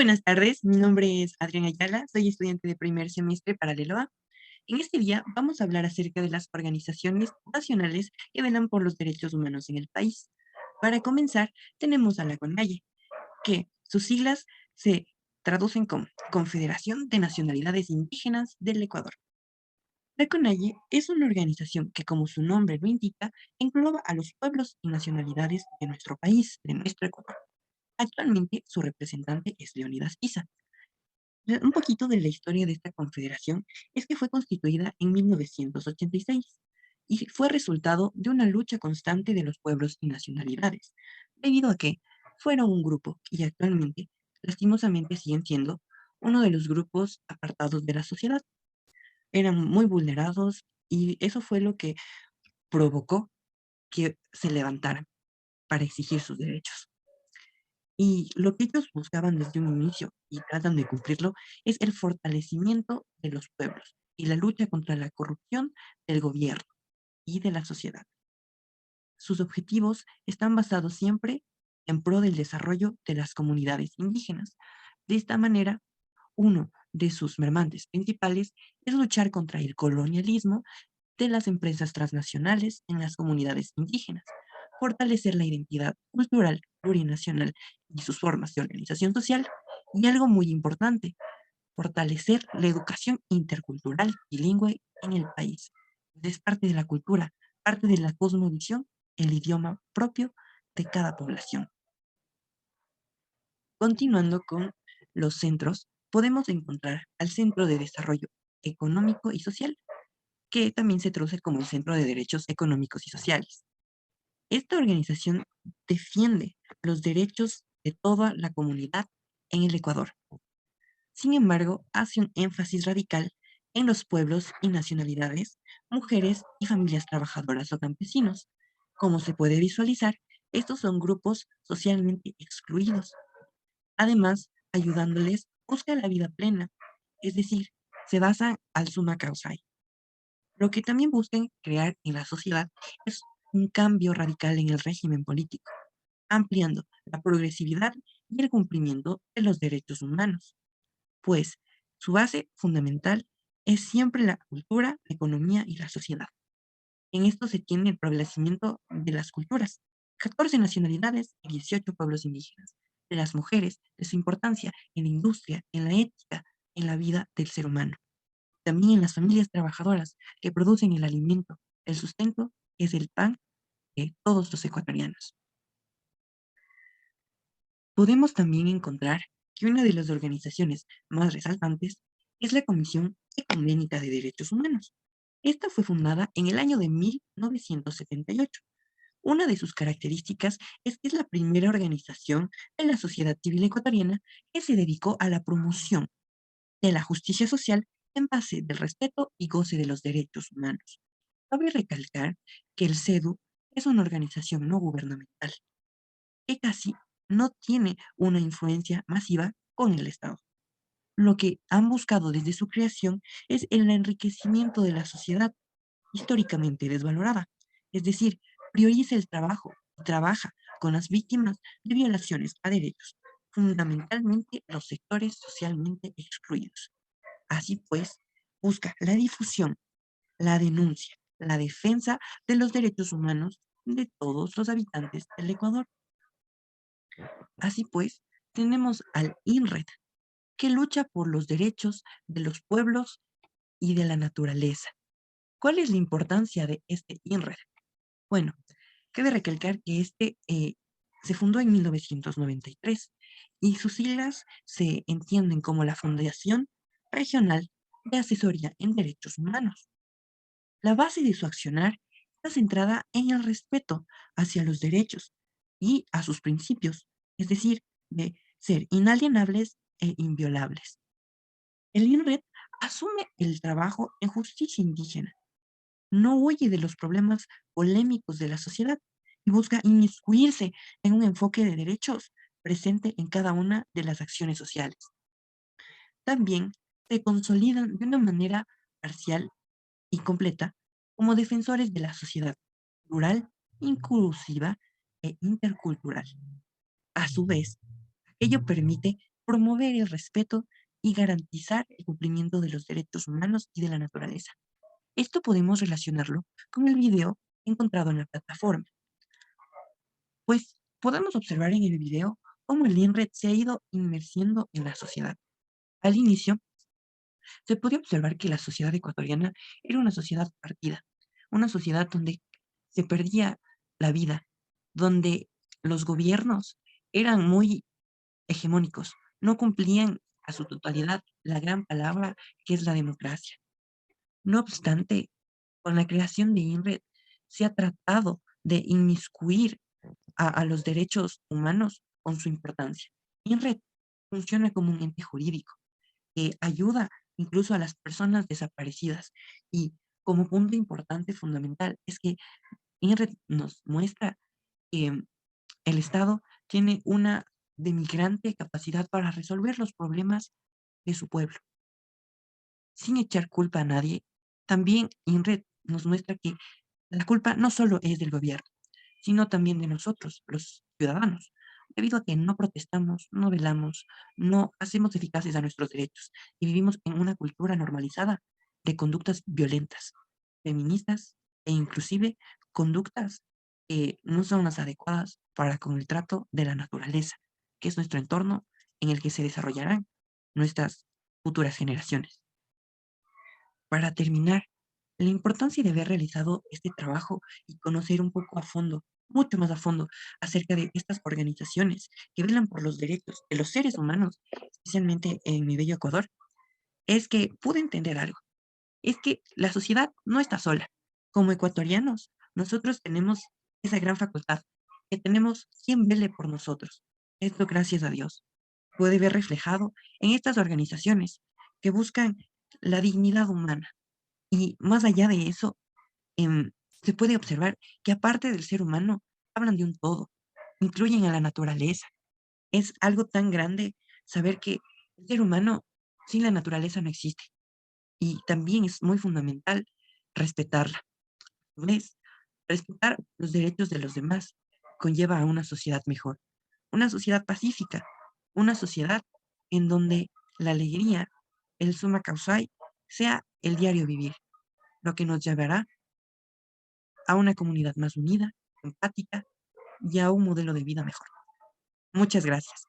Buenas tardes, mi nombre es Adriana Ayala, soy estudiante de primer semestre paralelo A. En este día vamos a hablar acerca de las organizaciones nacionales que velan por los derechos humanos en el país. Para comenzar, tenemos a la CONAIE, que sus siglas se traducen como Confederación de Nacionalidades Indígenas del Ecuador. La CONAIE es una organización que, como su nombre lo indica, engloba a los pueblos y nacionalidades de nuestro país, de nuestro Ecuador. Actualmente, su representante es Leonidas Isa. Un poquito de la historia de esta confederación es que fue constituida en 1986 y fue resultado de una lucha constante de los pueblos y nacionalidades, debido a que fueron un grupo y actualmente, lastimosamente, siguen siendo uno de los grupos apartados de la sociedad. Eran muy vulnerados y eso fue lo que provocó que se levantaran para exigir sus derechos. Y lo que ellos buscaban desde un inicio y tratan de cumplirlo es el fortalecimiento de los pueblos y la lucha contra la corrupción del gobierno y de la sociedad. Sus objetivos están basados siempre en pro del desarrollo de las comunidades indígenas. De esta manera, uno de sus mermantes principales es luchar contra el colonialismo de las empresas transnacionales en las comunidades indígenas, fortalecer la identidad cultural plurinacional y sus formas de organización social, y algo muy importante, fortalecer la educación intercultural bilingüe en el país. Es parte de la cultura, parte de la cosmovisión, el idioma propio de cada población. Continuando con los centros, podemos encontrar al Centro de Desarrollo Económico y Social, que también se traduce como el Centro de Derechos Económicos y Sociales. Esta organización defiende los derechos de toda la comunidad en el Ecuador. Sin embargo, hace un énfasis radical en los pueblos y nacionalidades, mujeres y familias trabajadoras o campesinos. Como se puede visualizar, estos son grupos socialmente excluidos. Además, ayudándoles, busca la vida plena, es decir, se basa al summa causa. Lo que también buscan crear en la sociedad es un cambio radical en el régimen político, ampliando la progresividad y el cumplimiento de los derechos humanos, pues su base fundamental es siempre la cultura, la economía y la sociedad. En esto se tiene el prevalecimiento de las culturas, 14 nacionalidades y 18 pueblos indígenas, de las mujeres, de su importancia en la industria, en la ética, en la vida del ser humano. También en las familias trabajadoras que producen el alimento, el sustento, es el pan de todos los ecuatorianos. Podemos también encontrar que una de las organizaciones más resaltantes es la Comisión Ecuménica de Derechos Humanos. Esta fue fundada en el año de 1978. Una de sus características es que es la primera organización de la sociedad civil ecuatoriana que se dedicó a la promoción de la justicia social en base del respeto y goce de los derechos humanos. Cabe recalcar que el CEDU es una organización no gubernamental que casi no tiene una influencia masiva con el Estado. Lo que han buscado desde su creación es el enriquecimiento de la sociedad históricamente desvalorada, es decir, prioriza el trabajo y trabaja con las víctimas de violaciones a derechos, fundamentalmente los sectores socialmente excluidos. Así pues, busca la difusión, la denuncia, la defensa de los derechos humanos de todos los habitantes del Ecuador. Así pues, tenemos al INRED, que lucha por los derechos de los pueblos y de la naturaleza. ¿Cuál es la importancia de este INRED? Bueno, cabe recalcar que se fundó en 1993 y sus siglas se entienden como la Fundación Regional de Asesoría en Derechos Humanos. La base de su accionar está centrada en el respeto hacia los derechos y a sus principios, es decir, de ser inalienables e inviolables. El INRED asume el trabajo en justicia indígena, no huye de los problemas polémicos de la sociedad y busca inmiscuirse en un enfoque de derechos presente en cada una de las acciones sociales. También se consolidan de una manera parcial y completa como defensores de la sociedad plural, inclusiva e intercultural. A su vez, ello permite promover el respeto y garantizar el cumplimiento de los derechos humanos y de la naturaleza. Esto podemos relacionarlo con el video encontrado en la plataforma, pues podemos observar en el video cómo el INRED se ha ido inmersiendo en la sociedad. Al inicio, se podía observar que la sociedad ecuatoriana era una sociedad partida, una sociedad donde se perdía la vida, donde los gobiernos eran muy hegemónicos, no cumplían a su totalidad la gran palabra que es la democracia. No obstante, con la creación de INRED se ha tratado de inmiscuir a los derechos humanos con su importancia. INRED funciona como un ente jurídico que ayuda incluso a las personas desaparecidas. Y como punto importante, fundamental, es que INRED nos muestra que el Estado tiene una demigrante capacidad para resolver los problemas de su pueblo, sin echar culpa a nadie. También INRED nos muestra que la culpa no solo es del gobierno, sino también de nosotros, los ciudadanos, debido a que no protestamos, no velamos, no hacemos eficaces a nuestros derechos y vivimos en una cultura normalizada de conductas violentas, feministas e inclusive conductas que no son las adecuadas para con el trato de la naturaleza, que es nuestro entorno en el que se desarrollarán nuestras futuras generaciones. Para terminar, la importancia de haber realizado este trabajo y conocer un poco a fondo, mucho más a fondo, acerca de estas organizaciones que velan por los derechos de los seres humanos, especialmente en mi bello Ecuador, es que pude entender algo. Es que la sociedad no está sola. Como ecuatorianos, nosotros tenemos esa gran facultad, que tenemos quien vele por nosotros. Esto, gracias a Dios, puede ver reflejado en estas organizaciones que buscan la dignidad humana. Y más allá de eso, em, se puede observar que aparte del ser humano, hablan de un todo, incluyen a la naturaleza. Es algo tan grande saber que el ser humano sin la naturaleza no existe y también es muy fundamental respetarla. ¿Ves? Respetar los derechos de los demás conlleva a una sociedad mejor, una sociedad pacífica, una sociedad en donde la alegría, el summa causai, sea el diario vivir, lo que nos llevará a una comunidad más unida, empática y a un modelo de vida mejor. Muchas gracias.